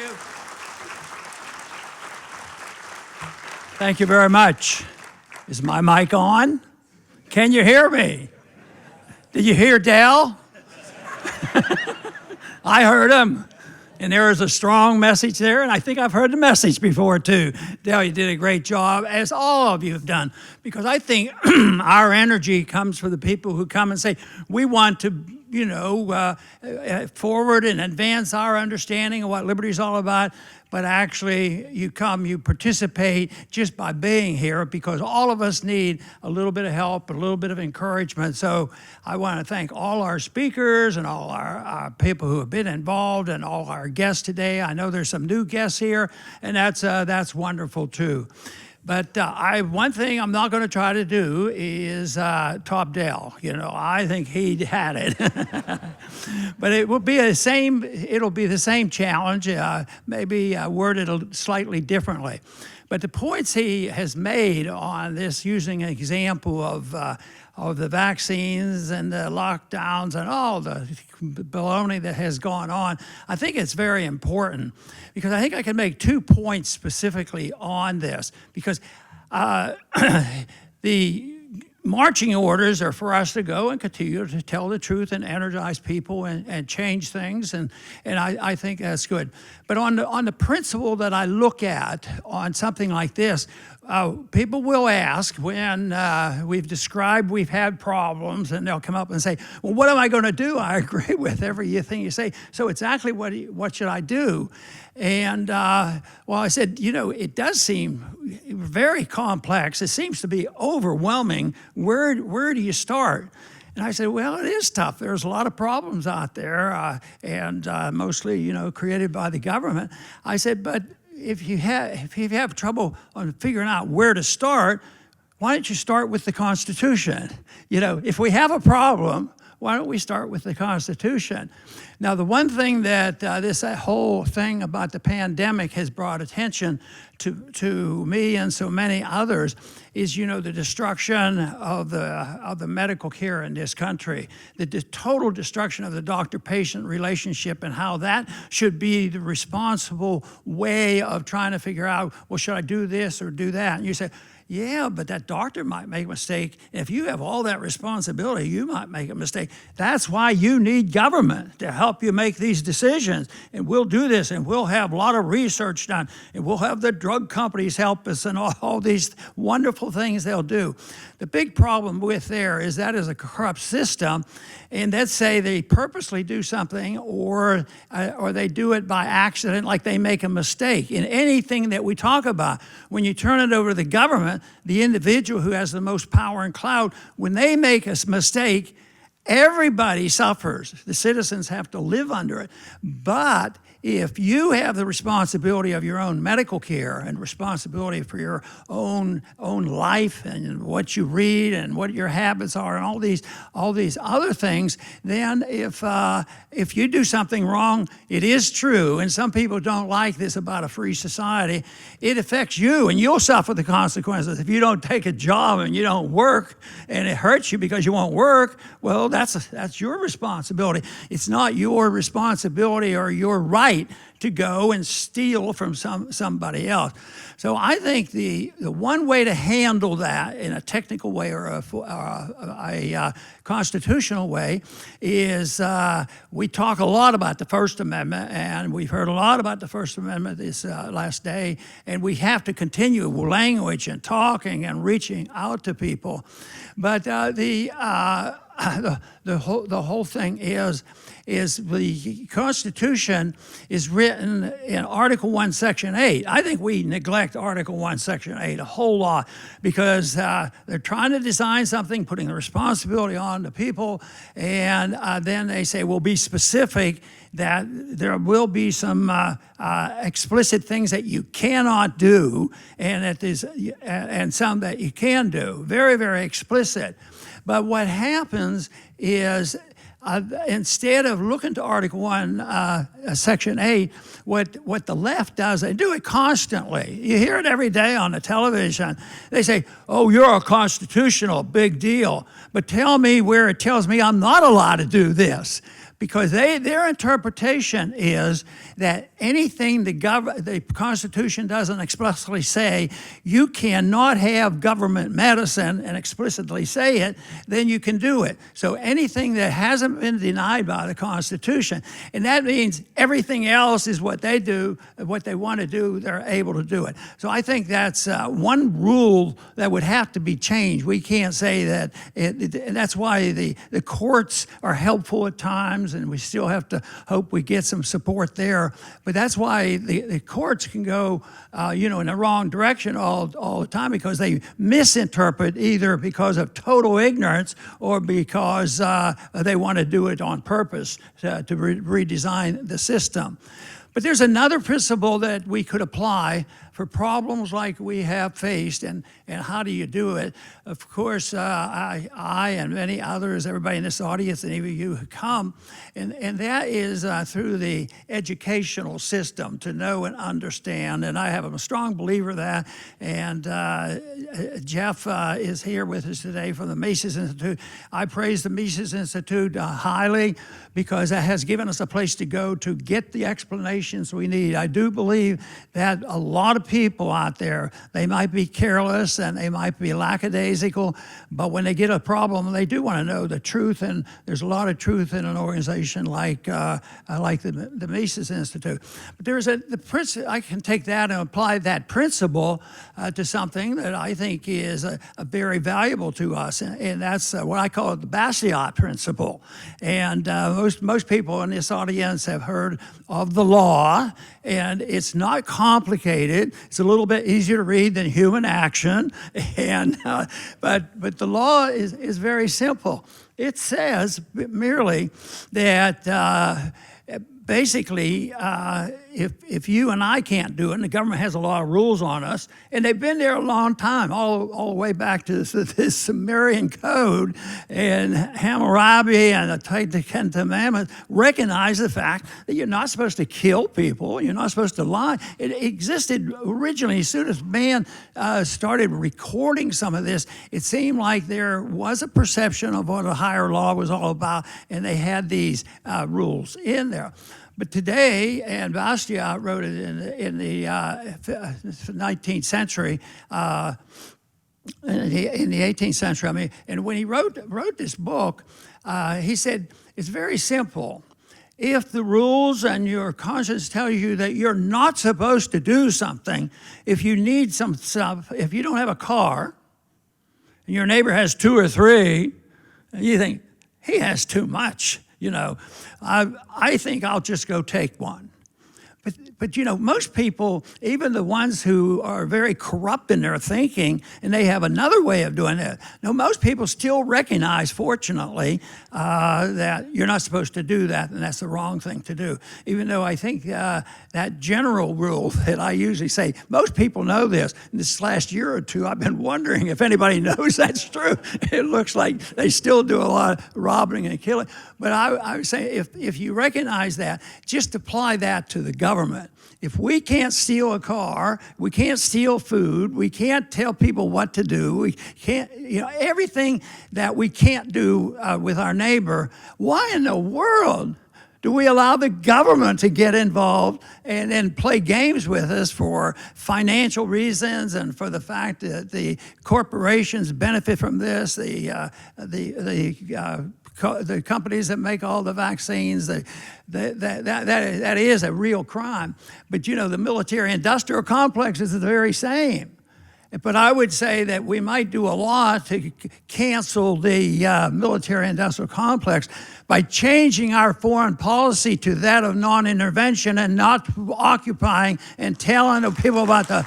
you. Thank you very much. Is my mic on? Can you hear me? Did you hear Dale? I heard him. And there is a strong message there, and I think I've heard the message before too. Dale, you did a great job, as all of you have done, because I think our energy comes from the people who come and say, we want to, forward and advance our understanding of what liberty is all about. But actually, you participate just by being here, because all of us need a little bit of help, a little bit of encouragement. So I want to thank all our speakers and all our people who have been involved and all our guests today. I know there's some new guests here, and that's wonderful too. But one thing I'm not going to try to do is top Dale. I think he had it. But it will be the same. It'll be the same challenge, maybe worded slightly differently. But the points he has made on this, using an example of the vaccines and the lockdowns and all the baloney that has gone on, I think it's very important, because I think I can make 2 points specifically on this, because the marching orders are for us to go and continue to tell the truth and energize people and change things, and I think that's good. But on the principle that I look at on something like this, people will ask when we've described we've had problems, and they'll come up and say, well, what am I going to do? I agree with everything you say. So exactly what should I do? And well, I said, it does seem very complex. It seems to be overwhelming. Where do you start? And I said, well, it is tough. There's a lot of problems out there, and mostly, created by the government. I said, but if you have trouble on figuring out where to start, why don't you start with the Constitution? If we have a problem, why don't we start with the Constitution? Now, the one thing that this whole thing about the pandemic has brought attention to me and so many others is, the destruction of the medical care in this country, the total destruction of the doctor-patient relationship, and how that should be the responsible way of trying to figure out, well, should I do this or do that? And you say, yeah, but that doctor might make a mistake. If you have all that responsibility, you might make a mistake. That's why you need government to help you make these decisions. And we'll do this, and we'll have a lot of research done, and we'll have the drug companies help us, and all these wonderful things they'll do. The big problem with there is that is a corrupt system, and let's say they purposely do something, or they do it by accident, like they make a mistake. In anything that we talk about, when you turn it over to the government, the individual who has the most power and clout, when they make a mistake, everybody suffers. The citizens have to live under it. But if you have the responsibility of your own medical care and responsibility for your own life and what you read and what your habits are and all these other things, then if you do something wrong, it is true, and some people don't like this about a free society, it affects you, and you'll suffer the consequences. If you don't take a job and you don't work, and it hurts you because you won't work, well, that's your responsibility. It's not your responsibility or your right to go and steal from somebody else. So I think the one way to handle that in a technical way or a constitutional way is we talk a lot about the First Amendment, and we've heard a lot about the First Amendment this last day, and we have to continue language and talking and reaching out to people. But the whole thing is the Constitution is written in Article 1, Section 8. I think we neglect Article 1, Section 8 a whole lot, because they're trying to design something, putting the responsibility on the people, and then they say, well, be specific that there will be some explicit things that you cannot do, and some that you can do. Very, very explicit. But what happens is instead of looking to Article 1, Section 8, what the left does, they do it constantly. You hear it every day on the television. They say, oh, you're a constitutional, big deal. But tell me where it tells me I'm not allowed to do this. because their interpretation is that anything the Constitution doesn't explicitly say, you cannot have government medicine and explicitly say it, then you can do it. So anything that hasn't been denied by the Constitution, and that means everything else is what they do, what they want to do, they're able to do it. So I think that's one rule that would have to be changed. We can't say that, and that's why the courts are helpful at times, and we still have to hope we get some support there. But that's why the courts can go, in the wrong direction all the time, because they misinterpret, either because of total ignorance or because they want to do it on purpose to redesign the system. But there's another principle that we could apply for problems like we have faced, and how do you do it? Of course, I and many others, everybody in this audience, and even you who come, and that is through the educational system, to know and understand. And I am a strong believer of that. And Jeff is here with us today from the Mises Institute. I praise the Mises Institute highly, because that has given us a place to go to get the explanations we need. I do believe that a lot of people out there, they might be careless and they might be lackadaisical, but when they get a problem, they do want to know the truth, and there's a lot of truth in an organization like the Mises Institute. But there's I can take that and apply that principle to something that I think is very valuable to us, and that's what I call the Bastiat principle. And most people in this audience have heard of the law, and it's not complicated. It's a little bit easier to read than human action, and but the law is very simple. It says merely that basically, if you and I can't do it, and the government has a lot of rules on us, and they've been there a long time, all the way back to this Sumerian code, and Hammurabi and the Ten Commandments recognize the fact that you're not supposed to kill people, you're not supposed to lie. It existed originally. As soon as man started recording some of this, it seemed like there was a perception of what a higher law was all about, and they had these rules in there. But today, and Bastiat wrote it in the 19th century, in the 18th century, I mean, and when he wrote this book, he said, it's very simple. If the rules and your conscience tell you that you're not supposed to do something, if you need some stuff, if you don't have a car, and your neighbor has 2 or 3, and you think, he has too much. I think I'll just go take one. But most people, even the ones who are very corrupt in their thinking, and they have another way of doing it. No, most people still recognize, fortunately, that you're not supposed to do that, and that's the wrong thing to do. Even though I think that general rule that I usually say, most people know this. In this last year or two, I've been wondering if anybody knows that's true. It looks like they still do a lot of robbing and killing. But I would say if you recognize that, just apply that to the government. If we can't steal a car, we can't steal food, we can't tell people what to do, we can't, everything that we can't do with our neighbor, why in the world do we allow the government to get involved and then play games with us for financial reasons and for the fact that the corporations benefit from this, the companies that make all the vaccines, that is a real crime. But the military-industrial complex is the very same. But I would say that we might do a lot to cancel the military-industrial complex by changing our foreign policy to that of non-intervention and not occupying and telling the people about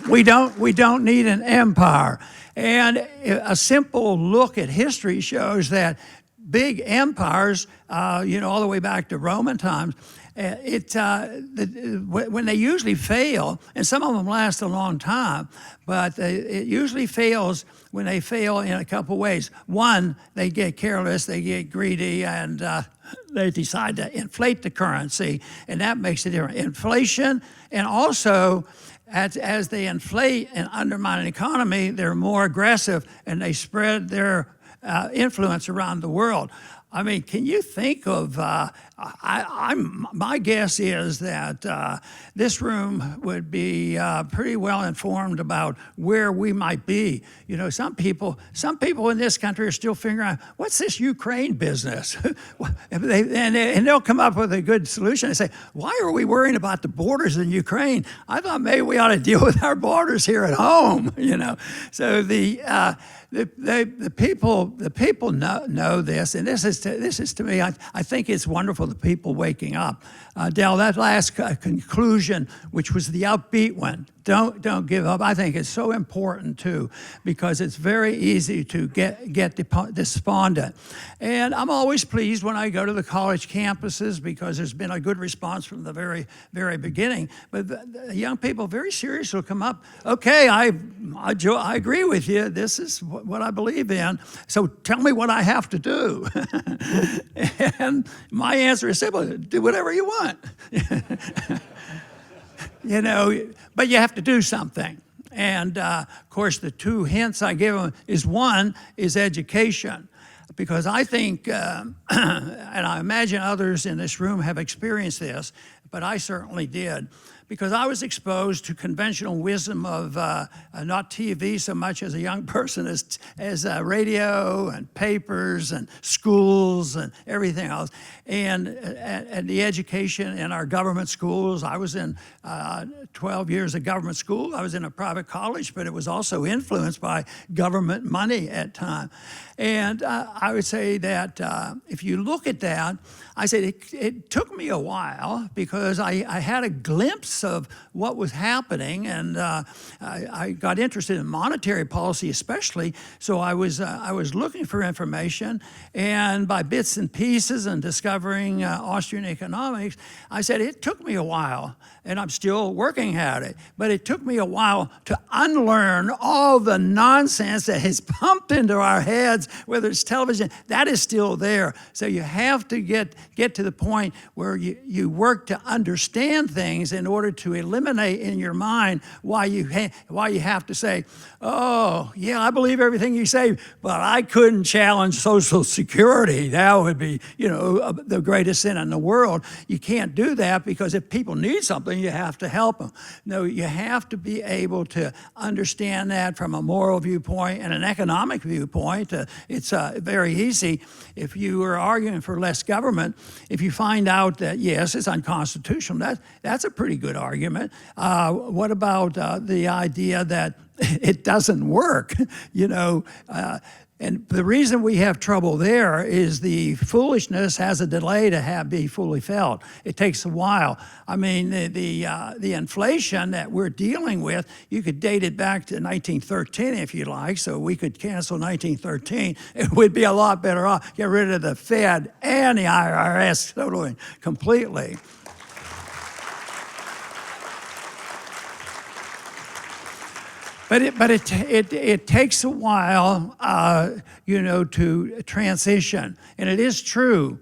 we don't need an empire. And a simple look at history shows that big empires, all the way back to Roman times, when they usually fail, and some of them last a long time, but it usually fails when they fail in a couple ways. One, they get careless, they get greedy, and they decide to inflate the currency, and that makes a difference. Inflation, and also as they inflate and undermine an economy, they're more aggressive and they spread their influence around the world. I mean, can you think of, my guess is that this room would be pretty well informed about where we might be. You know, some people in this country are still figuring out, what's this Ukraine business? and they'll come up with a good solution. They say, why are we worrying about the borders in Ukraine? I thought maybe we ought to deal with our borders here at home, you know. So the people know this, and this is to me, I think it's wonderful, the people waking up. Dale, that last conclusion, which was the upbeat one, don't give up. I think it's so important too, because it's very easy to get despondent. And I'm always pleased when I go to the college campuses because there's been a good response from the very, very beginning. But the young people very serious will come up. Okay, I agree with you. This is what I believe in. So tell me what I have to do. And my answer is simple: do whatever you want. You know, but you have to do something. And of course, the two hints I give them is, one is education. Because I think, and I imagine others in this room have experienced this, but I certainly did. Because I was exposed to conventional wisdom of not TV so much as a young person as radio and papers and schools and everything else. And the education in our government schools, I was in 12 years of government school. I was in a private college, but it was also influenced by government money at times. And I would say that if you look at that, I said it took me a while because I had a glimpse of what was happening, and I got interested in monetary policy especially. So I was looking for information, and by bits and pieces and discovering Austrian economics, I said it took me a while, and I'm still working at it. But it took me a while to unlearn all the nonsense that is pumped into our heads, whether it's television. That is still there. So you have to get to the point where you work to understand things in order to eliminate in your mind why you have to say, oh, yeah, I believe everything you say, but I couldn't challenge Social Security. That would be, you know, the greatest sin in the world. You can't do that because if people need something, you have to help them. No, you have to be able to understand that from a moral viewpoint and an economic viewpoint. It's very easy. If you are arguing for less government, if you find out that, yes, it's unconstitutional, that's a pretty good argument. What about the idea that it doesn't work? You know, and the reason we have trouble there is the foolishness has a delay to be fully felt. It takes a while. I mean, the inflation that we're dealing with, you could date it back to 1913 if you like, so we could cancel 1913. It would be a lot better off. Get rid of the Fed and the IRS totally, completely. But it takes a while, you know, to transition, and it is true.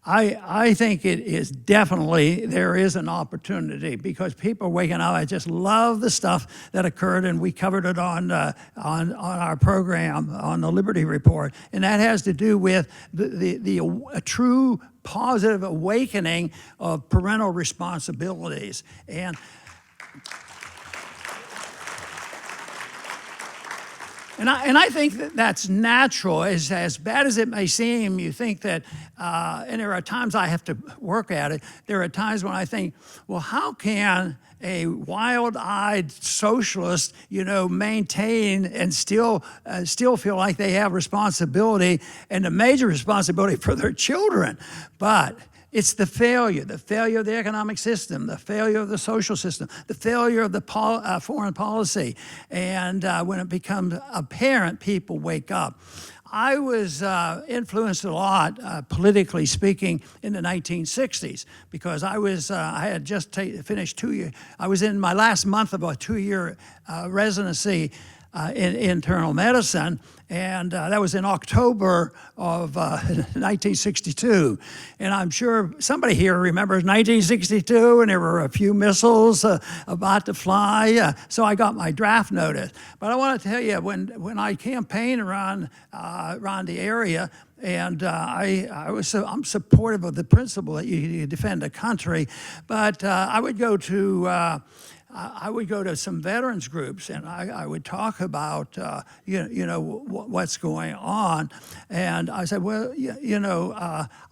I think it is definitely, there is an opportunity because people are waking up. I just love the stuff that occurred, and we covered it on our program on the Liberty Report, and that has to do with a true positive awakening of parental responsibilities. And I think that's natural. As bad as it may seem, you think that, and there are times I have to work at it, there are times when I think, well, how can a wild-eyed socialist, you know, maintain and still feel like they have responsibility and a major responsibility for their children? But it's the failure of the economic system, the failure of the social system, the failure of the foreign policy. And when it becomes apparent, people wake up. I was influenced a lot, politically speaking, in the 1960s because I had just finished 2 years. I was in my last month of a 2-year residency in internal medicine, and that was in October of 1962. And I'm sure somebody here remembers 1962, and there were a few missiles about to fly. So I got my draft notice. But I want to tell you, when I campaigned around the area, and I'm supportive of the principle that you defend a country, but I would go to some veterans groups, and I would talk about what's going on, and I said, well,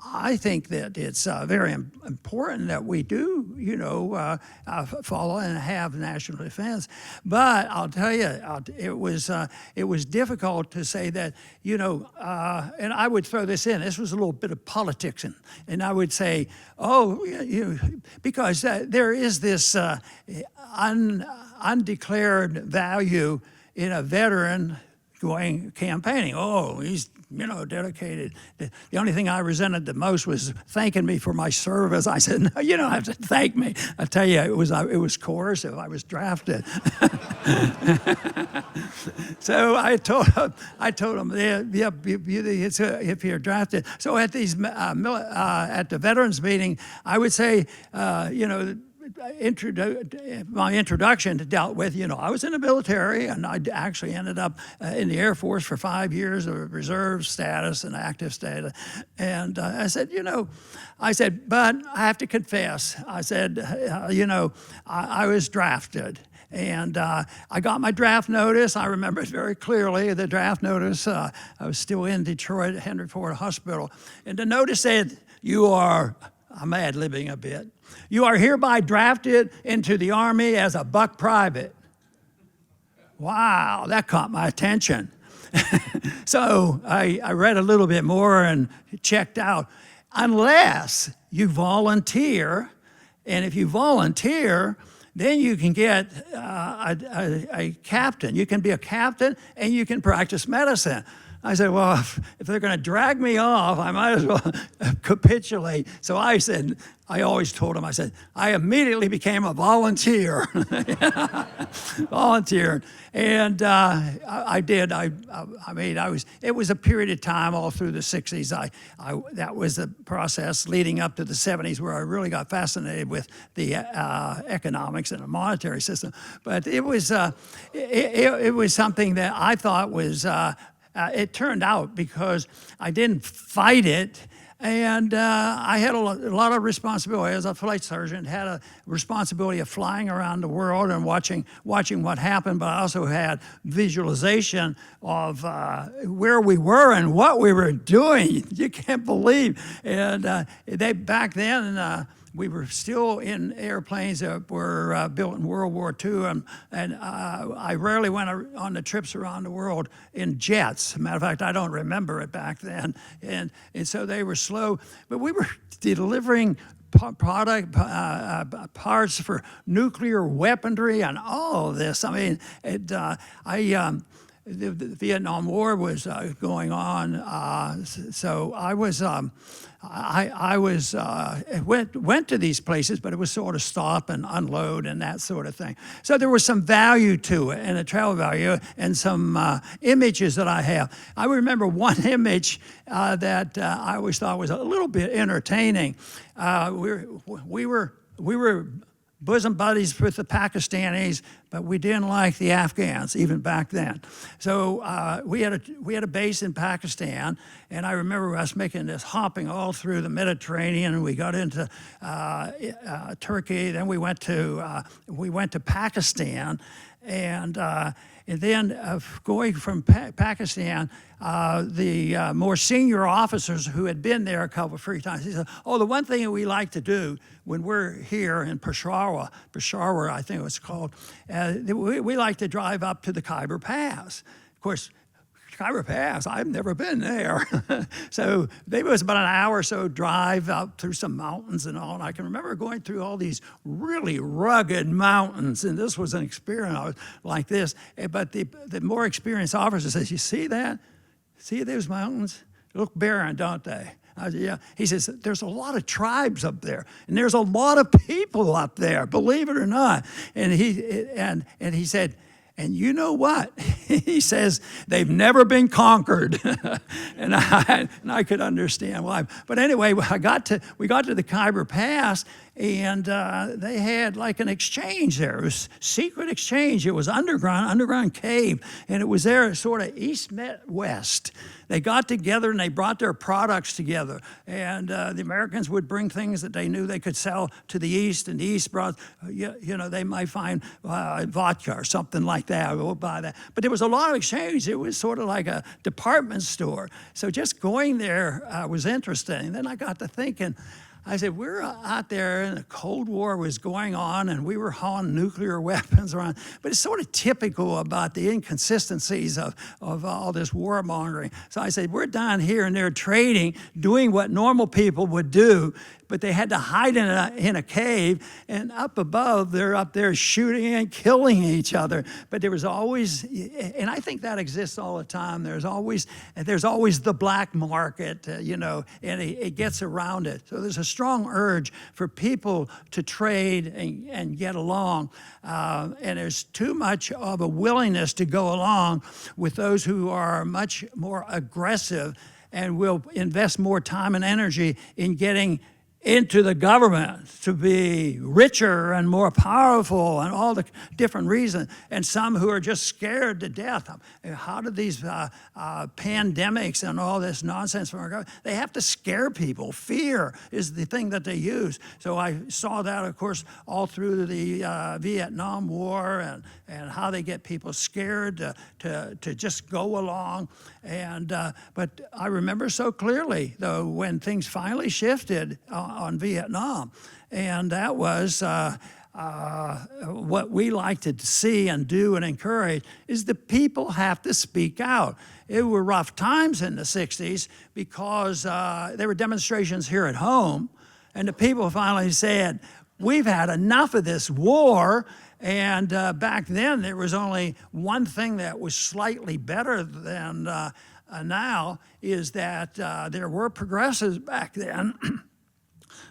I think that it's very important that we do follow and have national defense, but I'll tell you, it was difficult to say that, and I would throw this in. This was a little bit of politics, and I would say, because there is this undeclared value in a veteran going campaigning. Oh, he's dedicated. The only thing I resented the most was thanking me for my service. I said, no, you don't have to thank me. I tell you, it was coercive. I was drafted. So I told him, yeah, if you're drafted. So at these at the veterans meeting, I would say, my introduction dealt with, I was in the military, and I actually ended up in the Air Force for 5 years of reserve status and active status. And I said, but I have to confess, I said, I was drafted. And I got my draft notice. I remember it very clearly, the draft notice. I was still in Detroit at Henry Ford Hospital. And the notice said, I'm ad-libbing a bit. You are hereby drafted into the Army as a buck private. Wow, that caught my attention. So I read a little bit more and checked out. Unless you volunteer, and if you volunteer, then you can get a captain. You can be a captain, and you can practice medicine. I said, well, if they're going to drag me off, I might as well capitulate. So I always told them, I said, I immediately became a volunteer. Volunteer. And I did. It was a period of time all through the 60s. That was the process leading up to the 70s where I really got fascinated with the economics and the monetary system. But it was something that I thought was, it turned out, because I didn't fight it, and I had a lot of responsibility. As a flight sergeant, had a responsibility of flying around the world and watching what happened, but I also had visualization of where we were and what we were doing. You can't believe. And back then, we were still in airplanes that were built in World War II, and I rarely went on the trips around the world in jets. As a matter of fact, I don't remember it back then, and so they were slow. But we were delivering parts for nuclear weaponry and all of this. I mean, the Vietnam War was going on, so I went to these places, but it was sort of stop and unload and that sort of thing. So there was some value to it, and a travel value, and some images that I have. I remember one image that I always thought was a little bit entertaining. We were bosom buddies with the Pakistanis, but we didn't like the Afghans even back then. So we had a base in Pakistan, and I remember us making this hopping all through the Mediterranean, and we got into Turkey. Then we went to Pakistan, and then going from Pakistan, the more senior officers who had been there a couple of free times, he said, oh, the one thing that we like to do when we're here in Peshawar, I think it was called, we like to drive up to the Khyber Pass. Of course, Khyber Pass, I've never been there. So it was about an hour or so drive out through some mountains and all. And I can remember going through all these really rugged mountains. And this was an experience like this. But the more experienced officer says, you see that? See those mountains? They look barren, don't they? I said, yeah. He says, there's a lot of tribes up there, and there's a lot of people up there, believe it or not. And he said, and you know what? he says they've never been conquered. and I could understand why. But anyway, we got to the Khyber Pass, and they had like an exchange there. It was secret exchange. It was underground cave, and it was there sort of east met west. They got together and they brought their products together, and the Americans would bring things that they knew they could sell to the east, and the east brought, they might find vodka or something like that. We'll buy that. But there was a lot of exchange. It was sort of like a department store. So just going there was interesting. And then I got to thinking, I said, we're out there and the Cold War was going on and we were hauling nuclear weapons around. But it's sort of typical about the inconsistencies of all this warmongering. So I said, we're down here and they're trading, doing what normal people would do, but they had to hide in a cave, and up above, they're up there shooting and killing each other. But there was always, and I think that exists all the time, there's always the black market, and it gets around it. So there's a strong urge for people to trade and get along, and there's too much of a willingness to go along with those who are much more aggressive and will invest more time and energy in getting into the government to be richer and more powerful and all the different reasons, and some who are just scared to death. How do these pandemics and all this nonsense from our government, they have to scare people. Fear is the thing that they use. So I saw that, of course, all through the Vietnam War and how they get people scared to just go along. But I remember so clearly, though, when things finally shifted on Vietnam, and that was what we like to see and do and encourage, is the people have to speak out. It were rough times in the 60s because there were demonstrations here at home, and the people finally said, we've had enough of this war. And back then, there was only one thing that was slightly better than now, is that there were progressives back then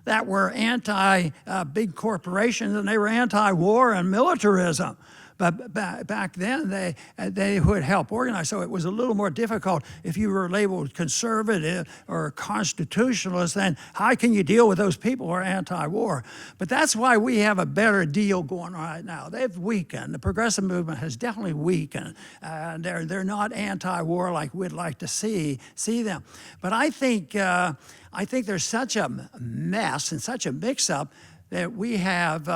that were anti-big corporations, and they were anti-war and militarism. But back then, they would help organize. So it was a little more difficult if you were labeled conservative or constitutionalist. Then how can you deal with those people who are anti-war? But that's why we have a better deal going on right now. They've weakened. The progressive movement has definitely weakened. They're not anti-war like we'd like to see them. But I think there's such a mess and such a mix-up that we have,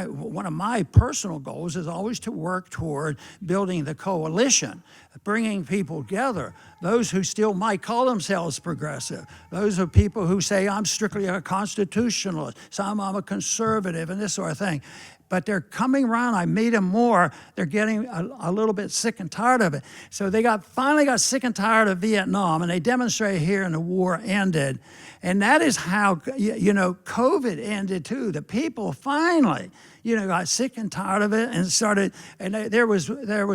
one of my personal goals is always to work toward building the coalition, bringing people together, those who still might call themselves progressive, those are people who say, I'm strictly a constitutionalist, some I'm a conservative, and this sort of thing. But they're coming around. I meet them more. They're getting a little bit sick and tired of it. So they finally got sick and tired of Vietnam, and they demonstrated here, and the war ended. And that is how, COVID ended too. The people finally, got sick and tired of it and started. And there was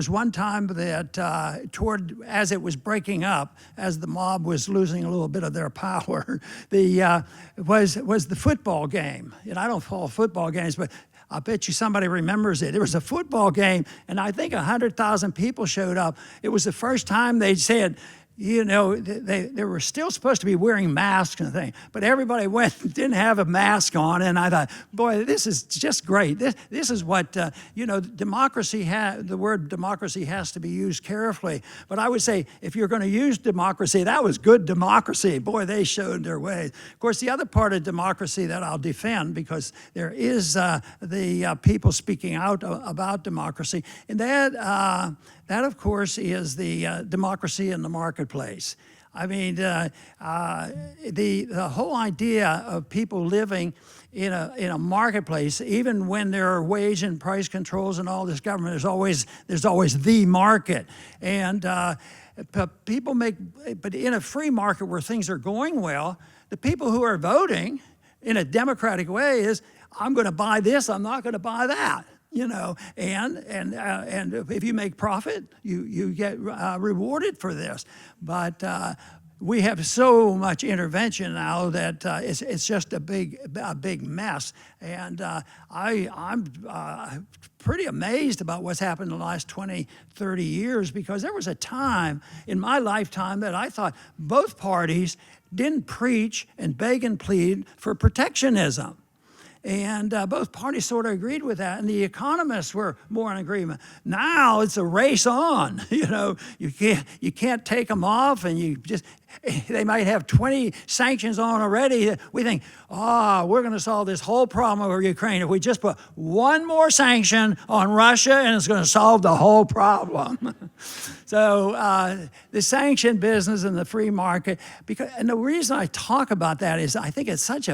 one time that as it was breaking up, as the mob was losing a little bit of their power, was the football game. And I don't follow football games, but I bet you somebody remembers it. There was a football game, and I think 100,000 people showed up. It was the first time they said, they were still supposed to be wearing masks and things, but everybody didn't have a mask on, and I thought, boy, this is just great. This is what, democracy, the word democracy has to be used carefully, but I would say if you're going to use democracy, that was good democracy. Boy, they showed their way. Of course, the other part of democracy that I'll defend, because there is the people speaking out about democracy, and that, of course, is the democracy in the marketplace. I mean, the whole idea of people living in a marketplace, even when there are wage and price controls and all this government, there's always the market. And but in a free market where things are going well, the people who are voting in a democratic way is, I'm going to buy this, I'm not going to buy that. And if you make profit, you get rewarded for this. But we have so much intervention now that it's just a big mess. And I'm pretty amazed about what's happened in the last 20, 30 years, because there was a time in my lifetime that I thought both parties didn't preach and beg and plead for protectionism. And both parties sort of agreed with that, and the economists were more in agreement. Now it's a race on. You can't take them off, and they might have 20 sanctions on already. We think, we're going to solve this whole problem over Ukraine if we just put one more sanction on Russia, and it's going to solve the whole problem. So the sanction business and the free market, and the reason I talk about that is I think it's such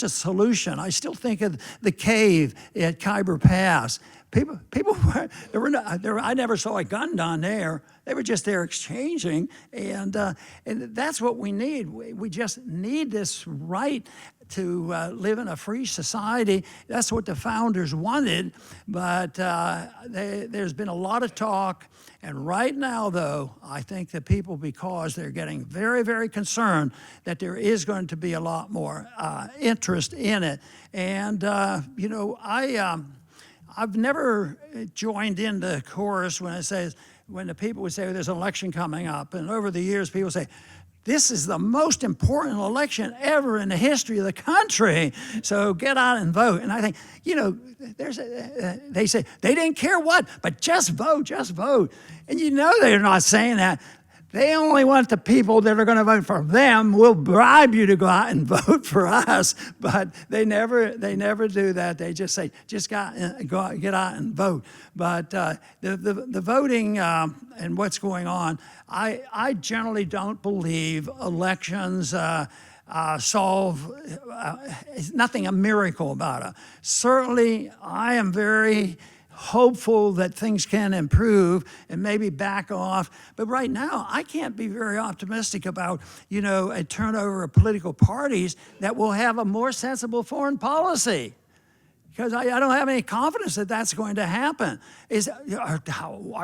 a solution. I still think of the cave at Khyber Pass. People I never saw a gun down there. They were just there exchanging, and that's what we need. We just need this right to live in a free society. That's what the founders wanted, but there's been a lot of talk. And right now, though, I think that people, because they're getting very, very concerned that there is going to be a lot more interest in it. And, I've never joined in the chorus when the people would say there's an election coming up. And over the years, people say, this is the most important election ever in the history of the country, so get out and vote. And I think, they say they didn't care what, but just vote, just vote. And they're not saying that. They only want the people that are going to vote for them. We'll bribe you to go out and vote for us, but they never do that. They just say, just get out and vote. But the voting and what's going on, I generally don't believe elections solve nothing a miracle about it. Certainly, I am very hopeful that things can improve and maybe back off. But right now, I can't be very optimistic about, a turnover of political parties that will have a more sensible foreign policy. Because I don't have any confidence that that's going to happen. Are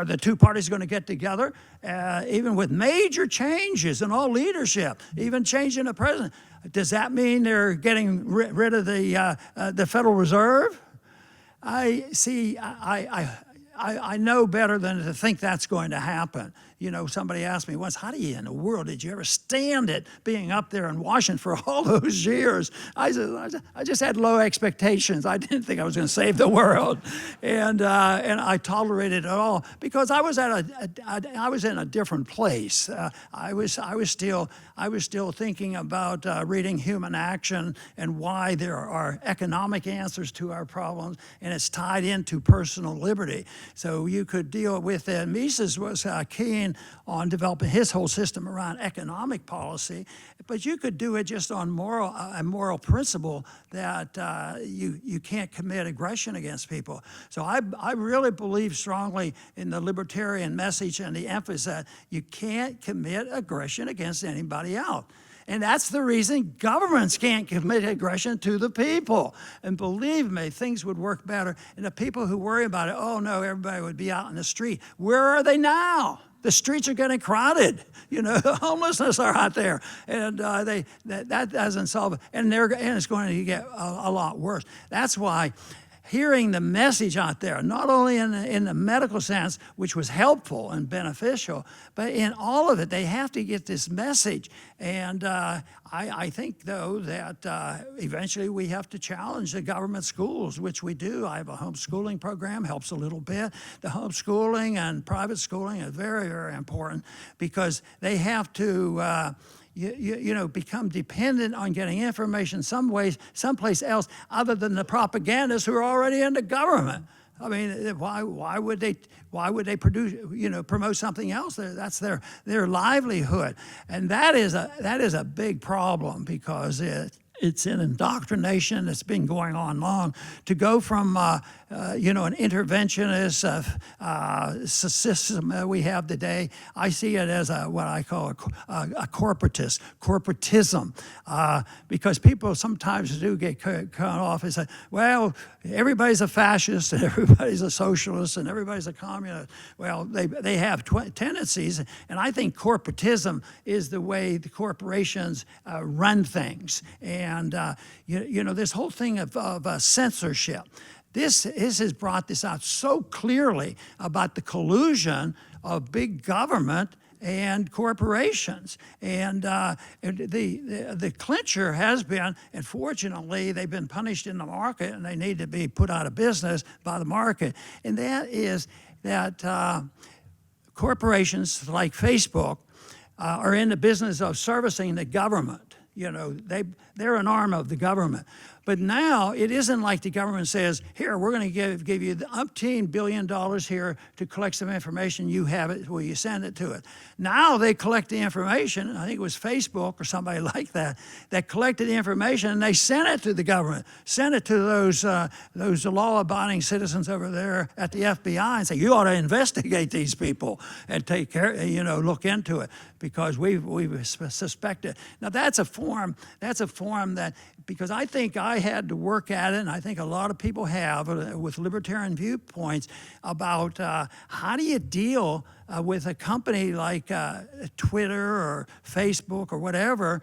the two parties going to get together, even with major changes in all leadership, even changing the president? Does that mean they're getting rid of the Federal Reserve? I know better than to think that's going to happen. Somebody asked me once, how in the world did you ever stand it being up there in Washington for all those years? I just had low expectations. I didn't think I was going to save the world. And I tolerated it all because I was in a different place. I was still thinking about reading Human Action and why there are economic answers to our problems, and it's tied into personal liberty. So you could deal with it. Mises was keen on developing his whole system around economic policy, but you could do it just on a moral principle that you can't commit aggression against people. So I really believe strongly in the libertarian message and the emphasis that you can't commit aggression against anybody else. And that's the reason governments can't commit aggression to the people. And believe me, things would work better. And the people who worry about it, oh no, everybody would be out in the street. Where are they now? The streets are getting crowded. The homelessness are out there, and that doesn't solve it. And it's going to get a lot worse. That's why hearing the message out there, not only in the medical sense, which was helpful and beneficial, but in all of it, they have to get this message. And I think, though, that eventually we have to challenge the government schools, which we do. I have a homeschooling program, helps a little bit. The homeschooling and private schooling is very, very important because they have to become dependent on getting information someplace else other than the propagandists who are already in the government. I mean, why would they promote something else? That's their livelihood, and that is a big problem because it's an indoctrination that's been going on long. To go from an interventionist system that we have today, I see it as what I call a corporatism, because people sometimes do get cut off and say, well, everybody's a fascist and everybody's a socialist and everybody's a communist. Well, they have tendencies, and I think corporatism is the way the corporations run things. And this whole thing of censorship. This has brought this out so clearly about the collusion of big government and corporations. And the clincher has been, unfortunately, they've been punished in the market and they need to be put out of business by the market. And that is that corporations like Facebook are in the business of servicing the government. They're an arm of the government. But now it isn't like the government says, here, we're going to give you the umpteen $1 billion here to collect some information. You have it, will you send it to it? Now they collect the information. I think it was Facebook or somebody like that collected the information and they sent it to the government, sent it to those law-abiding citizens over there at the FBI and say, you ought to investigate these people and take care, look into it because we've suspected. Now that's a form that, because I think I had to work at it, and I think a lot of people have with libertarian viewpoints about how do you deal with a company like Twitter or Facebook or whatever,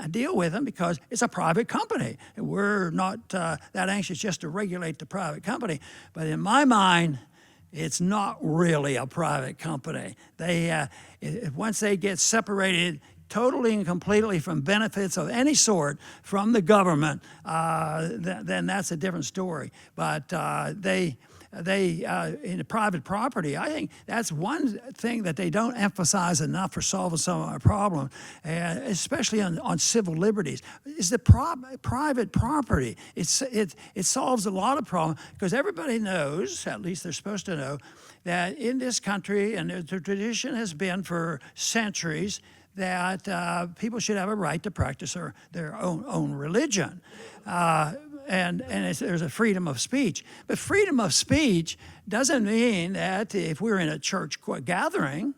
deal with them because it's a private company. We're not that anxious just to regulate the private company, but in my mind, it's not really a private company. Once they get separated totally and completely from benefits of any sort from the government, then that's a different story. But they in private property, I think that's one thing that they don't emphasize enough for solving some of our problems, especially on civil liberties, is the private property. It solves a lot of problems because everybody knows, at least they're supposed to know, that in this country, and the tradition has been for centuries, that people should have a right to practice their own religion. And there's a freedom of speech. But freedom of speech doesn't mean that if we're in a church gathering,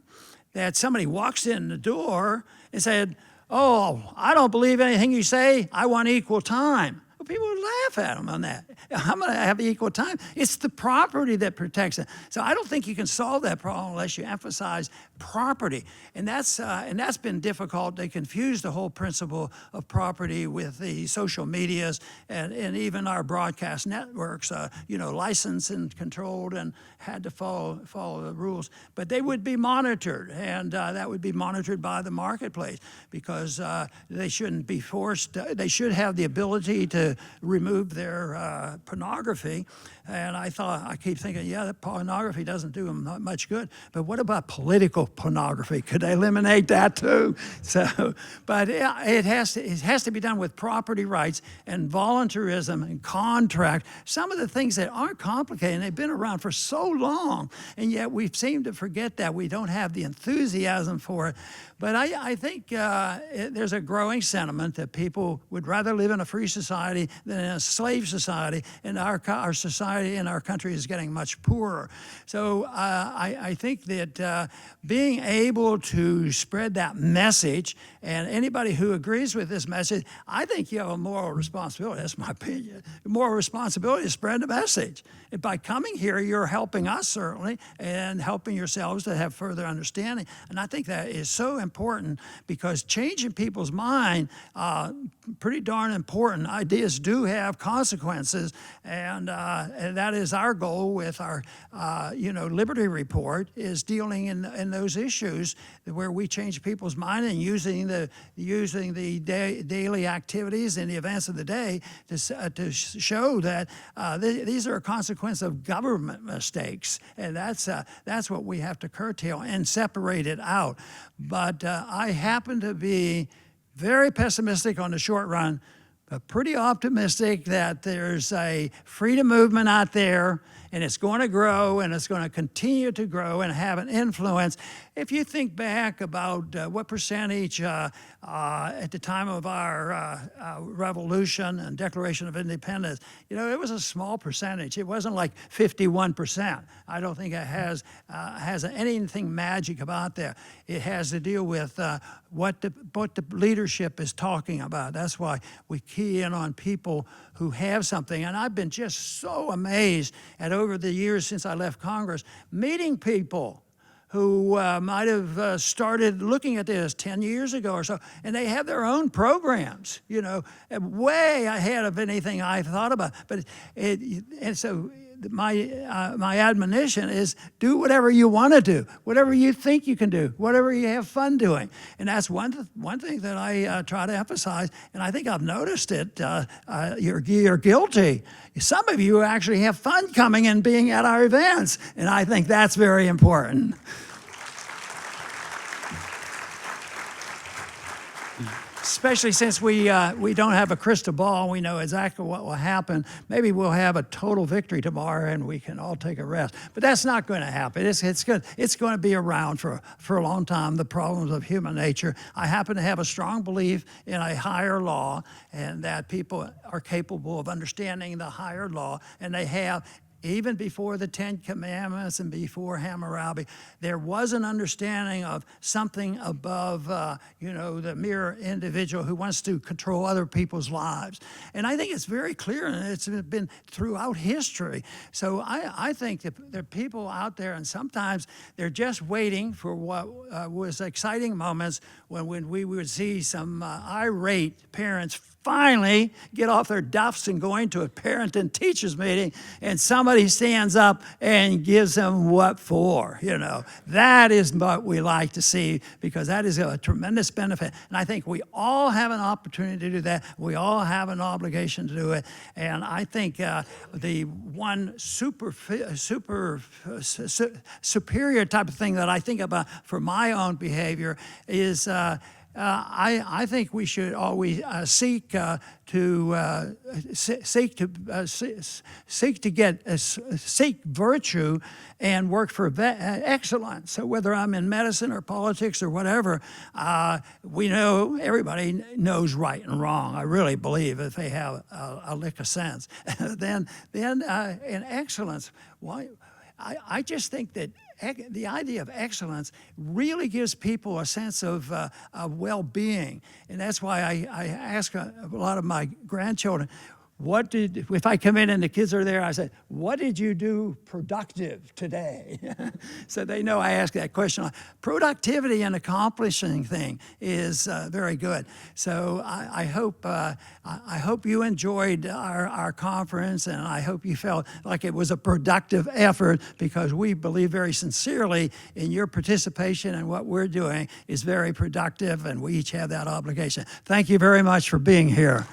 that somebody walks in the door and said, oh, I don't believe anything you say, I want equal time. Well, people would laugh at them on that. I'm going to have equal time. It's the property that protects it. So I don't think you can solve that problem unless you emphasize property. And that's been difficult. They confuse the whole principle of property with the social medias and even our broadcast networks, licensed and controlled and had to follow the rules. But they would be monitored, and that would be monitored by the marketplace because they shouldn't be forced. They should have the ability to remove their pornography. And I keep thinking, that pornography doesn't do them much good. But what about political pornography? Could they eliminate that too? But it has to be done with property rights and voluntarism and contract. Some of the things that aren't complicated, and they've been around for so long, and yet we seem to forget that. We don't have the enthusiasm for it. But I think there's a growing sentiment that people would rather live in a free society than in a slave society, and our society in our country is getting much poorer. So I think that being able to spread that message, and anybody who agrees with this message, I think you have a moral responsibility. That's my opinion. Moral responsibility to spread the message. And by coming here, you're helping us certainly, and helping yourselves to have further understanding. And I think that is so important because changing people's mind, pretty darn important. Ideas do have consequences, and that is our goal with our, Liberty Report, is dealing in those issues where we change people's mind and using the daily activities and the events of the day to show that these are a consequence of government mistakes, and that's what we have to curtail and separate it out. But I happen to be very pessimistic on the short run, but pretty optimistic that there's a freedom movement out there, and it's going to grow, and it's going to continue to grow and have an influence. If you think back about what percentage at the time of our revolution and Declaration of Independence, it was a small percentage. It wasn't like 51%. I don't think it has anything magic about that. It has to deal with what the leadership is talking about. That's why we key in on people who have something. And I've been just so amazed at, over the years since I left Congress, meeting people who might have started looking at this 10 years ago or so, and they have their own programs, you know, way ahead of anything I thought about. But and so my admonition is, do whatever you want to do, whatever you think you can do, whatever you have fun doing. And that's one thing that I try to emphasize, and I think I've noticed it. You're guilty. Some of you actually have fun coming and being at our events, and I think that's very important. Especially since we don't have a crystal ball, we know exactly what will happen. Maybe we'll have a total victory tomorrow and we can all take a rest. But that's not going to happen. It's going to be around for a long time, the problems of human nature. I happen to have a strong belief in a higher law, and that people are capable of understanding the higher law, and they have. Even before the 10 Commandments and before Hammurabi, there was an understanding of something above, the mere individual who wants to control other people's lives. And I think it's very clear, and it's been throughout history. So I think that there are people out there, and sometimes they're just waiting for what was exciting moments when we would see some irate parents finally get off their duffs and going to a parent and teachers meeting, and somebody stands up and gives them what for, you know. That is what we like to see, because that is a tremendous benefit. And I think we all have an opportunity to do that. We all have an obligation to do it. And I think the one superior type of thing that I think about for my own behavior is I think we should always seek virtue and work for excellence. So whether I'm in medicine or politics or whatever, we know, everybody knows right and wrong. I really believe if they have a lick of sense. then in excellence, why? I just think that the idea of excellence really gives people a sense of well-being. And that's why I ask a lot of my grandchildren, if I come in and the kids are there, I say, what did you do productive today? So they know I ask that question. Productivity and accomplishing thing is very good. So I hope you enjoyed our conference, and I hope you felt like it was a productive effort, because we believe very sincerely in your participation, and what we're doing is very productive, and we each have that obligation. Thank you very much for being here.